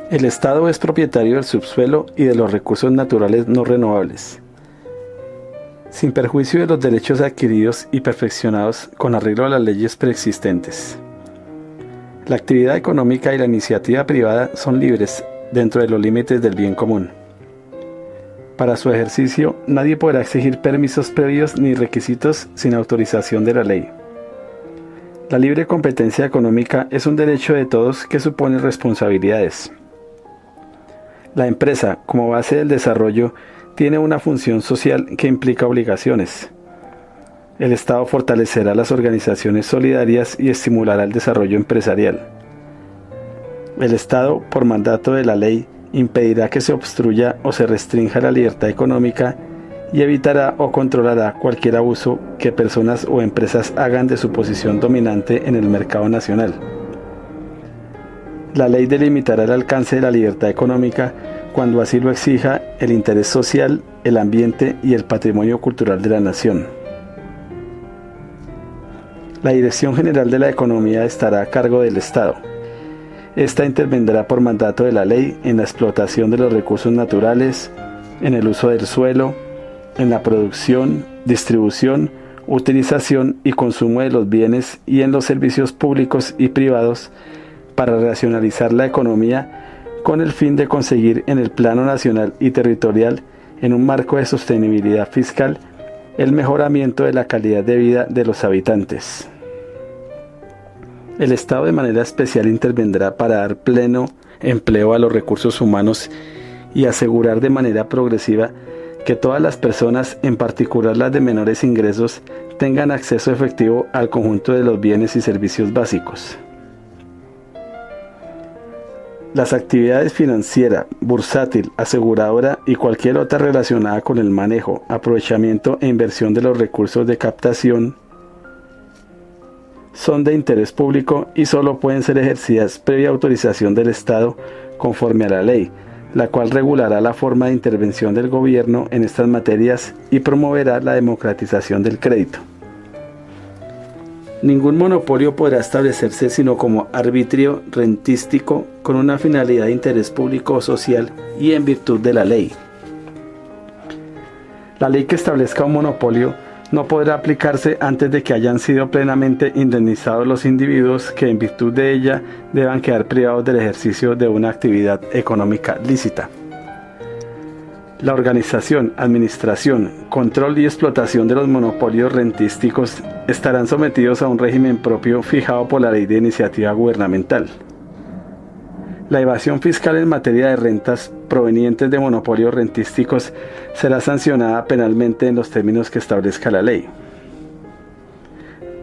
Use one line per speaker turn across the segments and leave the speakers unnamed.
El Estado es propietario del subsuelo y de los recursos naturales no renovables, sin perjuicio de los derechos adquiridos y perfeccionados con arreglo a las leyes preexistentes. La actividad económica y la iniciativa privada son libres dentro de los límites del bien común. Para su ejercicio, nadie podrá exigir permisos previos ni requisitos sin autorización de la ley. La libre competencia económica es un derecho de todos que supone responsabilidades. La empresa, como base del desarrollo, tiene una función social que implica obligaciones. El Estado fortalecerá las organizaciones solidarias y estimulará el desarrollo empresarial. El Estado, por mandato de la ley, impedirá que se obstruya o se restrinja la libertad económica y evitará o controlará cualquier abuso que personas o empresas hagan de su posición dominante en el mercado nacional. La ley delimitará el alcance de la libertad económica cuando así lo exija el interés social, el ambiente y el patrimonio cultural de la nación. La Dirección General de la Economía estará a cargo del Estado. Esta intervendrá por mandato de la ley en la explotación de los recursos naturales, en el uso del suelo, en la producción, distribución, utilización y consumo de los bienes y en los servicios públicos y privados para racionalizar la economía con el fin de conseguir en el plano nacional y territorial, en un marco de sostenibilidad fiscal, el mejoramiento de la calidad de vida de los habitantes. El Estado de manera especial intervendrá para dar pleno empleo a los recursos humanos y asegurar de manera progresiva que todas las personas, en particular las de menores ingresos, tengan acceso efectivo al conjunto de los bienes y servicios básicos. Las actividades financiera, bursátil, aseguradora y cualquier otra relacionada con el manejo, aprovechamiento e inversión de los recursos de captación son de interés público y solo pueden ser ejercidas previa autorización del Estado conforme a la ley, la cual regulará la forma de intervención del gobierno en estas materias y promoverá la democratización del crédito. Ningún monopolio podrá establecerse sino como arbitrio rentístico con una finalidad de interés público o social y en virtud de la ley. La ley que establezca un monopolio no podrá aplicarse antes de que hayan sido plenamente indemnizados los individuos que en virtud de ella deban quedar privados del ejercicio de una actividad económica lícita. La organización, administración, control y explotación de los monopolios rentísticos estarán sometidos a un régimen propio fijado por la Ley de Iniciativa Gubernamental. La evasión fiscal en materia de rentas provenientes de monopolios rentísticos será sancionada penalmente en los términos que establezca la ley.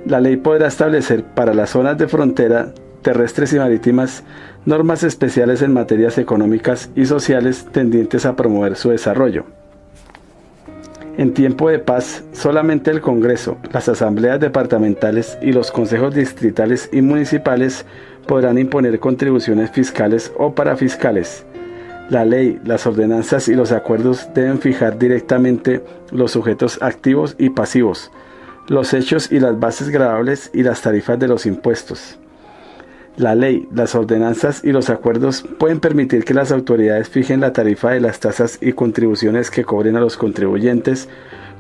La ley podrá establecer para las zonas de frontera terrestres y marítimas normas especiales en materias económicas y sociales tendientes a promover su desarrollo. En tiempo de paz, solamente el Congreso, las asambleas departamentales y los consejos distritales y municipales podrán imponer contribuciones fiscales o parafiscales. La ley, las ordenanzas y los acuerdos deben fijar directamente los sujetos activos y pasivos, los hechos y las bases gravables y las tarifas de los impuestos. La ley, las ordenanzas y los acuerdos pueden permitir que las autoridades fijen la tarifa de las tasas y contribuciones que cobren a los contribuyentes,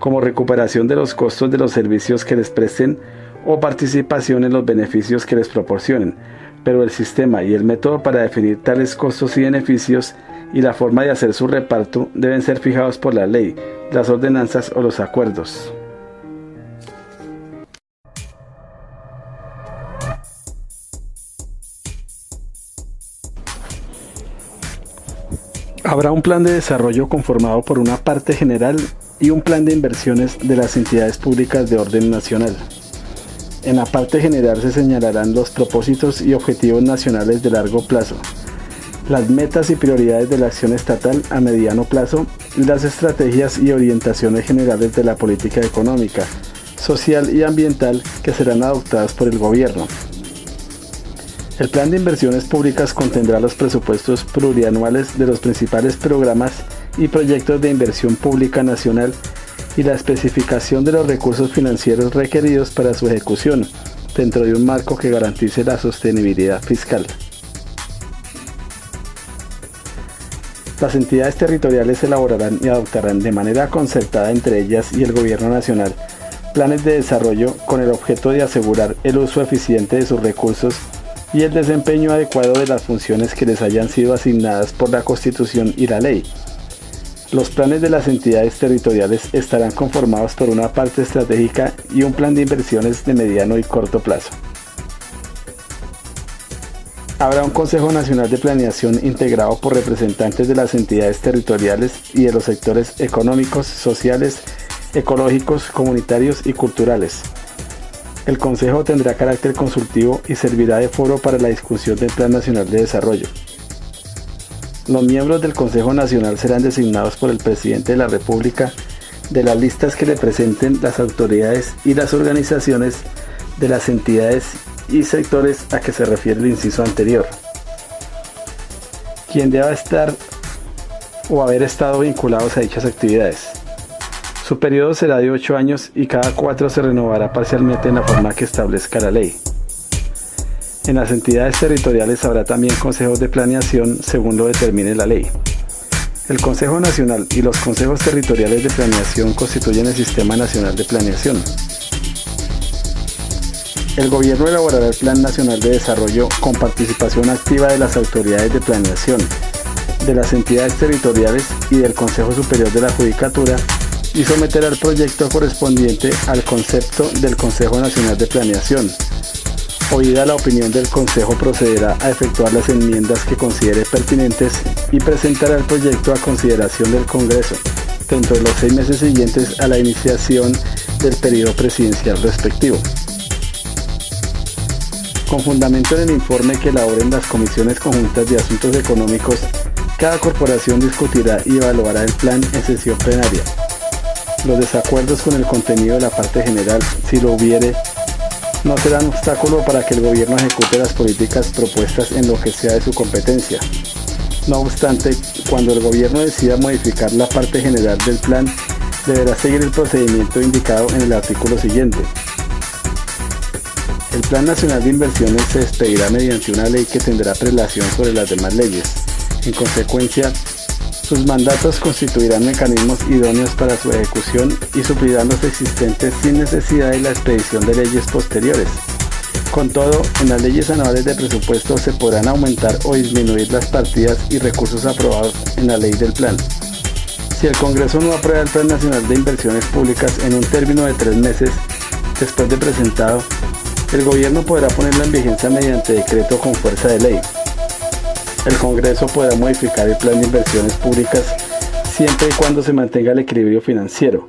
como recuperación de los costos de los servicios que les presten o participación en los beneficios que les proporcionen, pero el sistema y el método para definir tales costos y beneficios y la forma de hacer su reparto deben ser fijados por la ley, las ordenanzas o los acuerdos. Habrá un plan de desarrollo conformado por una parte general y un plan de inversiones de las entidades públicas de orden nacional. En la parte general se señalarán los propósitos y objetivos nacionales de largo plazo, las metas y prioridades de la acción estatal a mediano plazo y las estrategias y orientaciones generales de la política económica, social y ambiental que serán adoptadas por el gobierno. El plan de inversiones públicas contendrá los presupuestos plurianuales de los principales programas y proyectos de inversión pública nacional y la especificación de los recursos financieros requeridos para su ejecución, dentro de un marco que garantice la sostenibilidad fiscal. Las entidades territoriales elaborarán y adoptarán de manera concertada entre ellas y el Gobierno Nacional planes de desarrollo con el objeto de asegurar el uso eficiente de sus recursos y el desempeño adecuado de las funciones que les hayan sido asignadas por la Constitución y la ley. Los planes de las entidades territoriales estarán conformados por una parte estratégica y un plan de inversiones de mediano y corto plazo. Habrá un Consejo Nacional de Planeación integrado por representantes de las entidades territoriales y de los sectores económicos, sociales, ecológicos, comunitarios y culturales. El Consejo tendrá carácter consultivo y servirá de foro para la discusión del Plan Nacional de Desarrollo. Los miembros del Consejo Nacional serán designados por el Presidente de la República de las listas que le presenten las autoridades y las organizaciones de las entidades y sectores a que se refiere el inciso anterior. Quien deba estar o haber estado vinculados a dichas actividades. Su periodo será de 8 años y cada 4 se renovará parcialmente en la forma que establezca la ley. En las entidades territoriales habrá también consejos de planeación según lo determine la ley. El Consejo Nacional y los consejos territoriales de planeación constituyen el Sistema Nacional de Planeación. El gobierno elaborará el Plan Nacional de Desarrollo con participación activa de las autoridades de planeación, de las entidades territoriales y del Consejo Superior de la Judicatura, y someterá el proyecto correspondiente al concepto del Consejo Nacional de Planeación. Oída la opinión del Consejo, procederá a efectuar las enmiendas que considere pertinentes y presentará el proyecto a consideración del Congreso dentro de los 6 meses siguientes a la iniciación del periodo presidencial respectivo. Con fundamento en el informe que elaboren las Comisiones Conjuntas de Asuntos Económicos, cada corporación discutirá y evaluará el plan en sesión plenaria. Los desacuerdos con el contenido de la parte general, si lo hubiere, no serán obstáculo para que el gobierno ejecute las políticas propuestas en lo que sea de su competencia. No obstante, cuando el gobierno decida modificar la parte general del plan, deberá seguir el procedimiento indicado en el artículo siguiente. El Plan Nacional de Inversiones se expedirá mediante una ley que tendrá prelación sobre las demás leyes. En consecuencia, sus mandatos constituirán mecanismos idóneos para su ejecución y suplirán los existentes sin necesidad de la expedición de leyes posteriores. Con todo, en las leyes anuales de presupuesto se podrán aumentar o disminuir las partidas y recursos aprobados en la ley del plan. Si el Congreso no aprueba el Plan Nacional de Inversiones Públicas en un término de 3 meses después de presentado, el gobierno podrá ponerlo en vigencia mediante decreto con fuerza de ley. El Congreso podrá modificar el Plan de Inversiones Públicas siempre y cuando se mantenga el equilibrio financiero.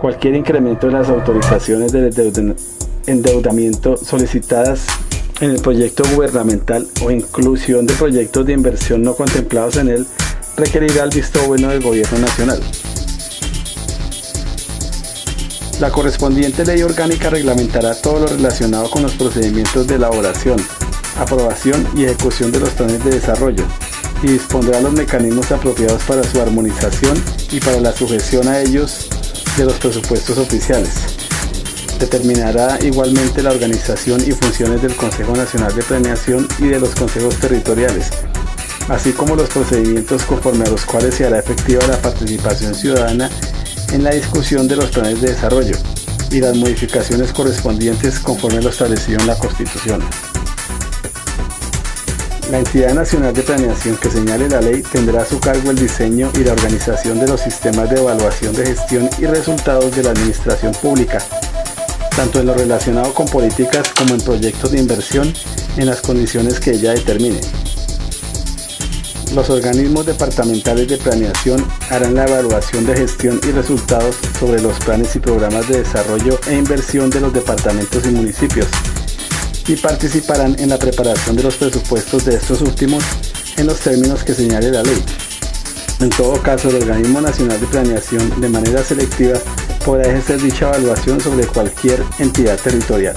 Cualquier incremento de las autorizaciones de endeudamiento solicitadas en el proyecto gubernamental o inclusión de proyectos de inversión no contemplados en él requerirá el visto bueno del Gobierno Nacional. La correspondiente ley orgánica reglamentará todo lo relacionado con los procedimientos de elaboración, aprobación y ejecución de los planes de desarrollo y dispondrá los mecanismos apropiados para su armonización y para la sujeción a ellos de los presupuestos oficiales. Determinará igualmente la organización y funciones del Consejo Nacional de Planeación y de los consejos territoriales, así como los procedimientos conforme a los cuales se hará efectiva la participación ciudadana en la discusión de los planes de desarrollo y las modificaciones correspondientes conforme a lo establecido en la Constitución. La entidad nacional de planeación que señale la ley tendrá a su cargo el diseño y la organización de los sistemas de evaluación de gestión y resultados de la administración pública, tanto en lo relacionado con políticas como en proyectos de inversión en las condiciones que ella determine. Los organismos departamentales de planeación harán la evaluación de gestión y resultados sobre los planes y programas de desarrollo e inversión de los departamentos y municipios, y participarán en la preparación de los presupuestos de estos últimos en los términos que señale la ley. En todo caso, el Organismo Nacional de Planeación, de manera selectiva, podrá ejercer dicha evaluación sobre cualquier entidad territorial.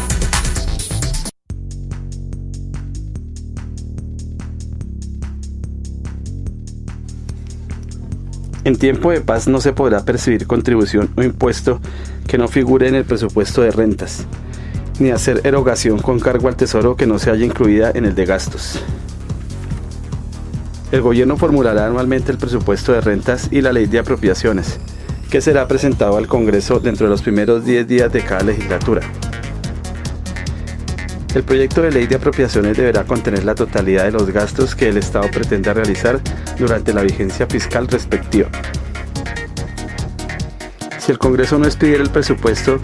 En tiempo de paz no se podrá percibir contribución o impuesto que no figure en el presupuesto de rentas, ni hacer erogación con cargo al tesoro que no se haya incluida en el de gastos. El gobierno formulará anualmente el presupuesto de rentas y la ley de apropiaciones, que será presentado al Congreso dentro de los primeros 10 días de cada legislatura. El proyecto de ley de apropiaciones deberá contener la totalidad de los gastos que el Estado pretenda realizar durante la vigencia fiscal respectiva. Si el Congreso no expidiera el presupuesto,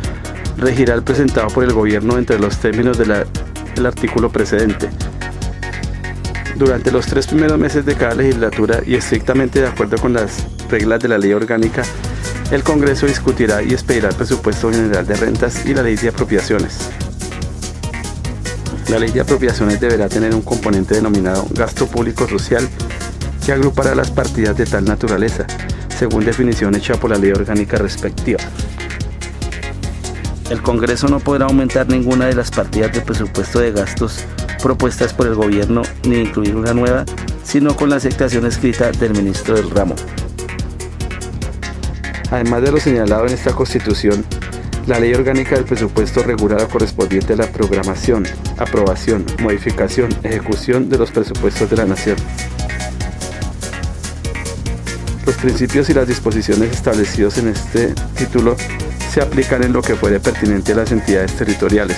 regirá el presentado por el gobierno entre los términos del artículo precedente. Durante los 3 primeros meses de cada legislatura y estrictamente de acuerdo con las reglas de la ley orgánica, el Congreso discutirá y expedirá el presupuesto general de rentas y la ley de apropiaciones. La ley de apropiaciones deberá tener un componente denominado gasto público social que agrupará las partidas de tal naturaleza, según definición hecha por la ley orgánica respectiva. El Congreso no podrá aumentar ninguna de las partidas de presupuesto de gastos propuestas por el gobierno ni incluir una nueva, sino con la aceptación escrita del ministro del ramo. Además de lo señalado en esta Constitución, la Ley Orgánica del Presupuesto regula lo correspondiente a la programación, aprobación, modificación, ejecución de los presupuestos de la Nación. Los principios y las disposiciones establecidos en este título se aplican en lo que fuere pertinente a las entidades territoriales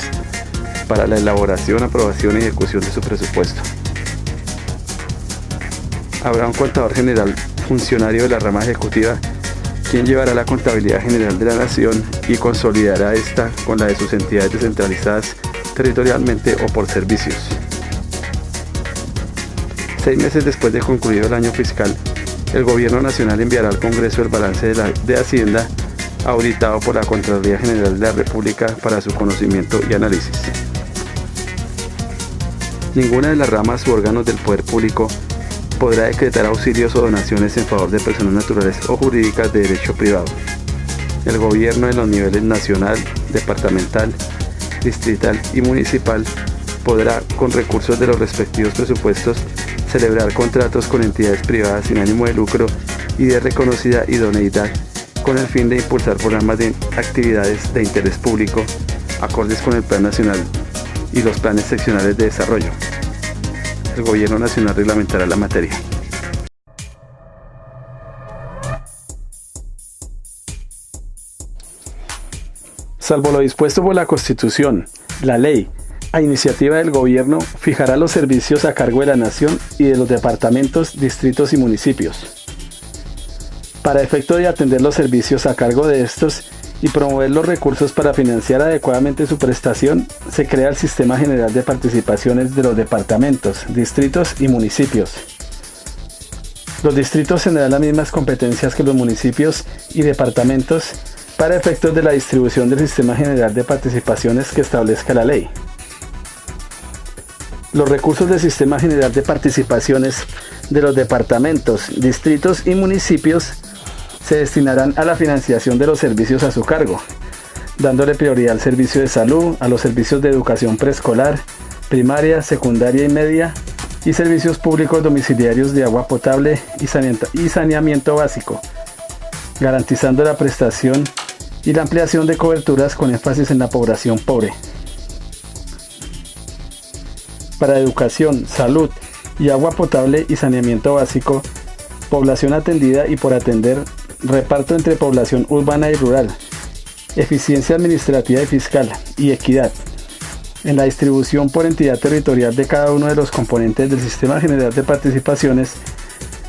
para la elaboración, aprobación y ejecución de su presupuesto. Habrá un contador general, funcionario de la rama ejecutiva, quien llevará la contabilidad general de la Nación y consolidará esta con la de sus entidades descentralizadas territorialmente o por servicios. 6 meses después de concluido el año fiscal, el Gobierno Nacional enviará al Congreso el balance de Hacienda auditado por la Contraloría General de la República para su conocimiento y análisis. Ninguna de las ramas u órganos del poder público podrá decretar auxilios o donaciones en favor de personas naturales o jurídicas de derecho privado. El gobierno en los niveles nacional, departamental, distrital y municipal podrá, con recursos de los respectivos presupuestos, celebrar contratos con entidades privadas sin ánimo de lucro y de reconocida idoneidad con el fin de impulsar programas de actividades de interés público acordes con el Plan Nacional y los planes seccionales de desarrollo. El Gobierno Nacional reglamentará la materia. Salvo lo dispuesto por la Constitución, la ley, a iniciativa del Gobierno, fijará los servicios a cargo de la Nación y de los departamentos, distritos y municipios. Para efecto de atender los servicios a cargo de estos y promover los recursos para financiar adecuadamente su prestación, se crea el Sistema General de Participaciones de los departamentos, distritos y municipios. Los distritos tendrán las mismas competencias que los municipios y departamentos para efectos de la distribución del Sistema General de Participaciones que establezca la ley. Los recursos del Sistema General de Participaciones de los departamentos, distritos y municipios se destinarán a la financiación de los servicios a su cargo, dándole prioridad al servicio de salud, a los servicios de educación preescolar, primaria, secundaria y media, y servicios públicos domiciliarios de agua potable y saneamiento básico, garantizando la prestación y la ampliación de coberturas con énfasis en la población pobre. Para educación, salud y agua potable y saneamiento básico, población atendida y por atender, reparto entre población urbana y rural, eficiencia administrativa y fiscal y equidad. En la distribución por entidad territorial de cada uno de los componentes del Sistema General de Participaciones,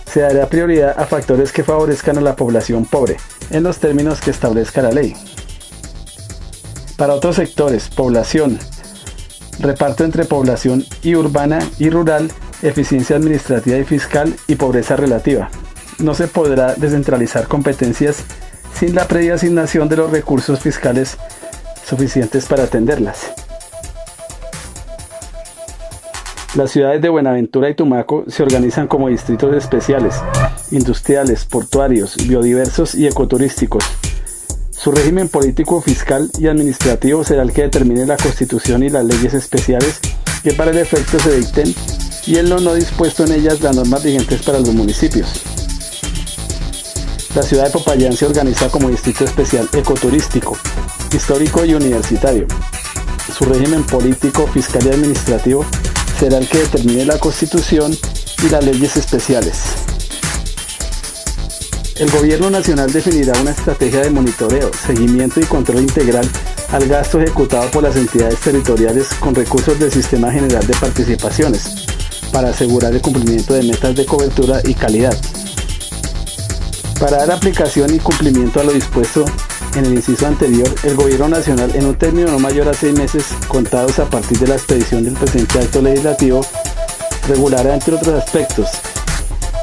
se dará prioridad a factores que favorezcan a la población pobre, en los términos que establezca la ley. Para otros sectores, población, reparto entre población y urbana y rural, eficiencia administrativa y fiscal y pobreza relativa. No se podrá descentralizar competencias sin la previa asignación de los recursos fiscales suficientes para atenderlas. Las ciudades de Buenaventura y Tumaco se organizan como distritos especiales, industriales, portuarios, biodiversos y ecoturísticos. Su régimen político, fiscal y administrativo será el que determine la Constitución y las leyes especiales que para el efecto se dicten y en lo no dispuesto en ellas las normas vigentes para los municipios. La ciudad de Popayán se organiza como distrito especial ecoturístico, histórico y universitario. Su régimen político, fiscal y administrativo será el que determine la Constitución y las leyes especiales. El Gobierno Nacional definirá una estrategia de monitoreo, seguimiento y control integral al gasto ejecutado por las entidades territoriales con recursos del Sistema General de Participaciones, para asegurar el cumplimiento de metas de cobertura y calidad. Para dar aplicación y cumplimiento a lo dispuesto en el inciso anterior, el Gobierno Nacional, en un término no mayor a 6 meses contados a partir de la expedición del presente acto legislativo, regulará, entre otros aspectos,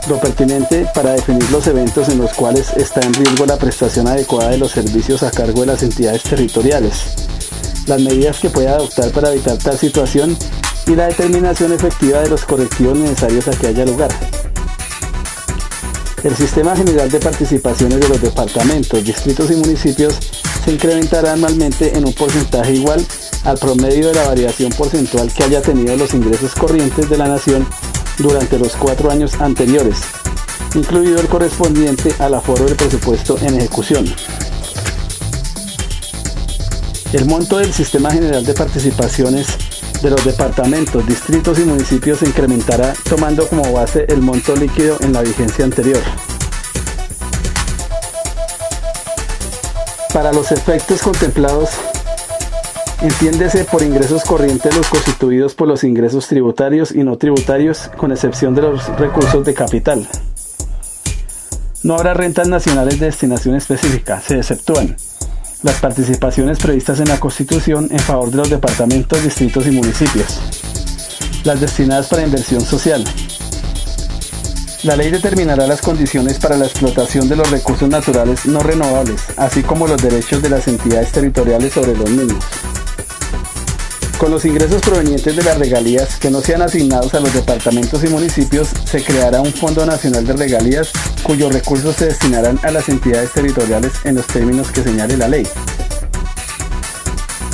lo pertinente para definir los eventos en los cuales está en riesgo la prestación adecuada de los servicios a cargo de las entidades territoriales, las medidas que pueda adoptar para evitar tal situación y la determinación efectiva de los correctivos necesarios a que haya lugar. El Sistema General de Participaciones de los departamentos, distritos y municipios se incrementará anualmente en un porcentaje igual al promedio de la variación porcentual que haya tenido los ingresos corrientes de la Nación durante los 4 años anteriores, incluido el correspondiente al aforo del presupuesto en ejecución. El monto del Sistema General de Participaciones de los departamentos, distritos y municipios se incrementará tomando como base el monto líquido en la vigencia anterior. Para los efectos contemplados, entiéndese por ingresos corrientes los constituidos por los ingresos tributarios y no tributarios, con excepción de los recursos de capital. No habrá rentas nacionales de destinación específica, se exceptúan las participaciones previstas en la Constitución en favor de los departamentos, distritos y municipios, las destinadas para inversión social. La ley determinará las condiciones para la explotación de los recursos naturales no renovables, así como los derechos de las entidades territoriales sobre los mismos. Con los ingresos provenientes de las regalías que no sean asignados a los departamentos y municipios, se creará un Fondo Nacional de Regalías cuyos recursos se destinarán a las entidades territoriales en los términos que señale la ley.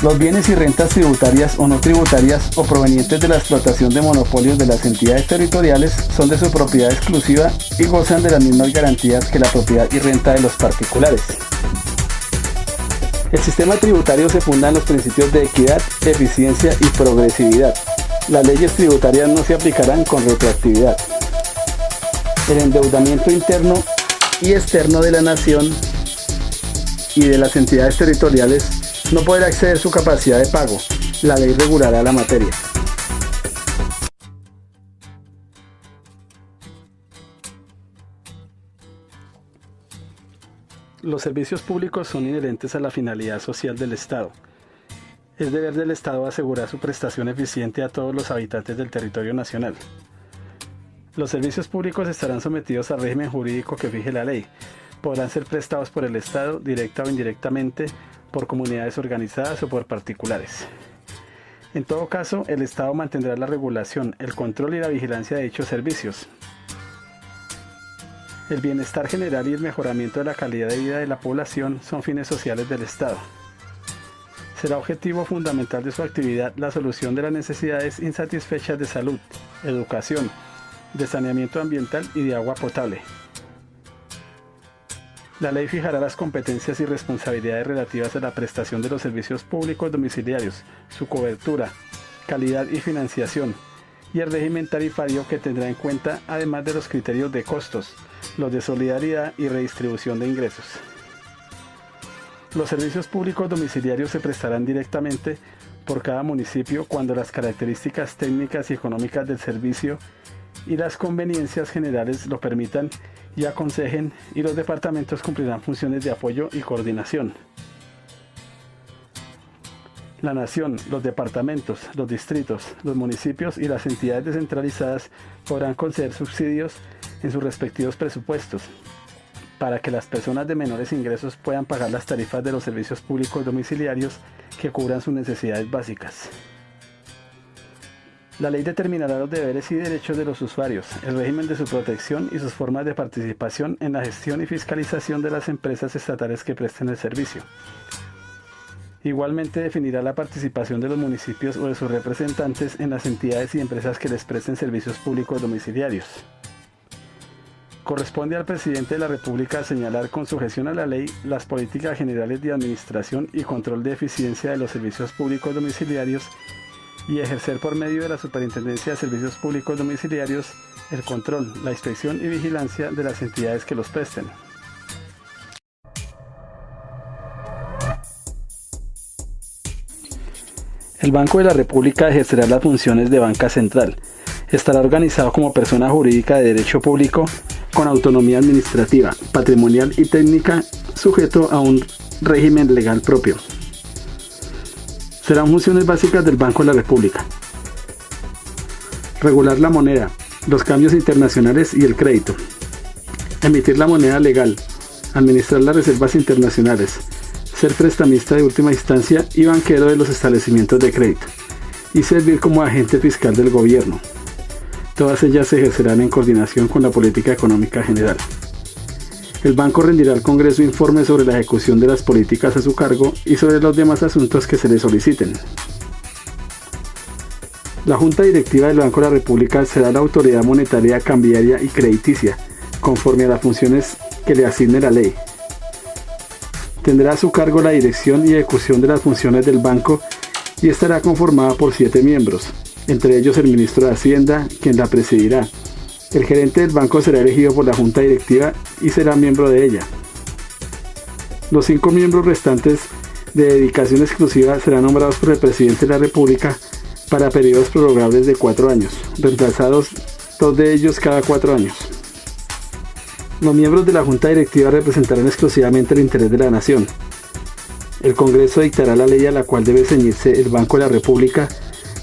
Los bienes y rentas tributarias o no tributarias o provenientes de la explotación de monopolios de las entidades territoriales son de su propiedad exclusiva y gozan de las mismas garantías que la propiedad y renta de los particulares. El sistema tributario se funda en los principios de equidad, eficiencia y progresividad. Las leyes tributarias no se aplicarán con retroactividad. El endeudamiento interno y externo de la nación y de las entidades territoriales no podrá exceder su capacidad de pago. La ley regulará la materia. Los servicios públicos son inherentes a la finalidad social del Estado. Es deber del Estado asegurar su prestación eficiente a todos los habitantes del territorio nacional. Los servicios públicos estarán sometidos al régimen jurídico que fije la ley. Podrán ser prestados por el Estado, directa o indirectamente, por comunidades organizadas o por particulares. En todo caso, el Estado mantendrá la regulación, el control y la vigilancia de dichos servicios. El bienestar general y el mejoramiento de la calidad de vida de la población son fines sociales del Estado. Será objetivo fundamental de su actividad la solución de las necesidades insatisfechas de salud, educación, de saneamiento ambiental y de agua potable. La ley fijará las competencias y responsabilidades relativas a la prestación de los servicios públicos domiciliarios, su cobertura, calidad y financiación, y el régimen tarifario que tendrá en cuenta, además de los criterios de costos, los de solidaridad y redistribución de ingresos. Los servicios públicos domiciliarios se prestarán directamente por cada municipio cuando las características técnicas y económicas del servicio y las conveniencias generales lo permitan y aconsejen, y los departamentos cumplirán funciones de apoyo y coordinación. La Nación, los departamentos, los distritos, los municipios y las entidades descentralizadas podrán conceder subsidios en sus respectivos presupuestos para que las personas de menores ingresos puedan pagar las tarifas de los servicios públicos domiciliarios que cubran sus necesidades básicas. La ley determinará los deberes y derechos de los usuarios, el régimen de su protección y sus formas de participación en la gestión y fiscalización de las empresas estatales que presten el servicio. Igualmente definirá la participación de los municipios o de sus representantes en las entidades y empresas que les presten servicios públicos domiciliarios. Corresponde al presidente de la República señalar con sujeción a la ley las políticas generales de administración y control de eficiencia de los servicios públicos domiciliarios y ejercer por medio de la Superintendencia de Servicios Públicos Domiciliarios el control, la inspección y vigilancia de las entidades que los presten. El Banco de la República ejercerá las funciones de banca central. Estará organizado como persona jurídica de derecho público con autonomía administrativa, patrimonial y técnica, sujeto a un régimen legal propio. Serán funciones básicas del Banco de la República: regular la moneda, los cambios internacionales y el crédito, emitir la moneda legal, administrar las reservas internacionales, ser prestamista de última instancia y banquero de los establecimientos de crédito, y servir como agente fiscal del gobierno. Todas ellas se ejercerán en coordinación con la política económica general. El banco rendirá al Congreso informes sobre la ejecución de las políticas a su cargo y sobre los demás asuntos que se le soliciten. La Junta Directiva del Banco de la República será la autoridad monetaria, cambiaria y crediticia, conforme a las funciones que le asigne la ley. Tendrá a su cargo la dirección y ejecución de las funciones del banco y estará conformada por 7 miembros, entre ellos el ministro de Hacienda, quien la presidirá. El gerente del banco será elegido por la Junta Directiva y será miembro de ella. Los 5 miembros restantes de dedicación exclusiva serán nombrados por el presidente de la República para periodos prorrogables de 4 años, reemplazados 2 de ellos cada 4 años. Los miembros de la Junta Directiva representarán exclusivamente el interés de la nación. El Congreso dictará la ley a la cual debe ceñirse el Banco de la República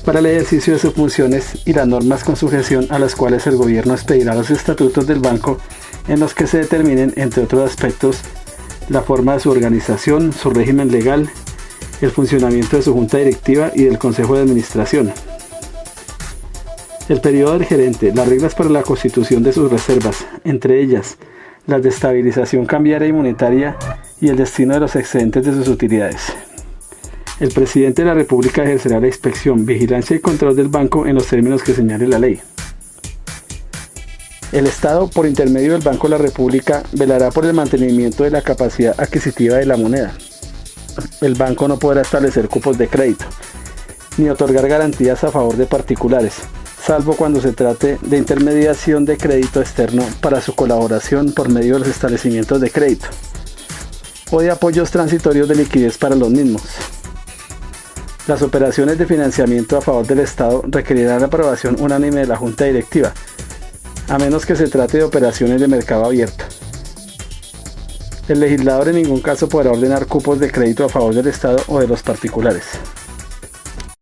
para el ejercicio de sus funciones y las normas con sujeción a las cuales el gobierno expedirá los estatutos del banco, en los que se determinen, entre otros aspectos, la forma de su organización, su régimen legal, el funcionamiento de su junta directiva y del consejo de administración, el periodo del gerente, las reglas para la constitución de sus reservas, entre ellas las de estabilización cambiaria y monetaria, y el destino de los excedentes de sus utilidades. El presidente de la República ejercerá la inspección, vigilancia y control del banco en los términos que señale la ley. El Estado, por intermedio del Banco de la República, velará por el mantenimiento de la capacidad adquisitiva de la moneda. El banco no podrá establecer cupos de crédito, ni otorgar garantías a favor de particulares, salvo cuando se trate de intermediación de crédito externo para su colaboración por medio de los establecimientos de crédito, o de apoyos transitorios de liquidez para los mismos. Las operaciones de financiamiento a favor del Estado requerirán la aprobación unánime de la Junta Directiva, a menos que se trate de operaciones de mercado abierto. El legislador en ningún caso podrá ordenar cupos de crédito a favor del Estado o de los particulares.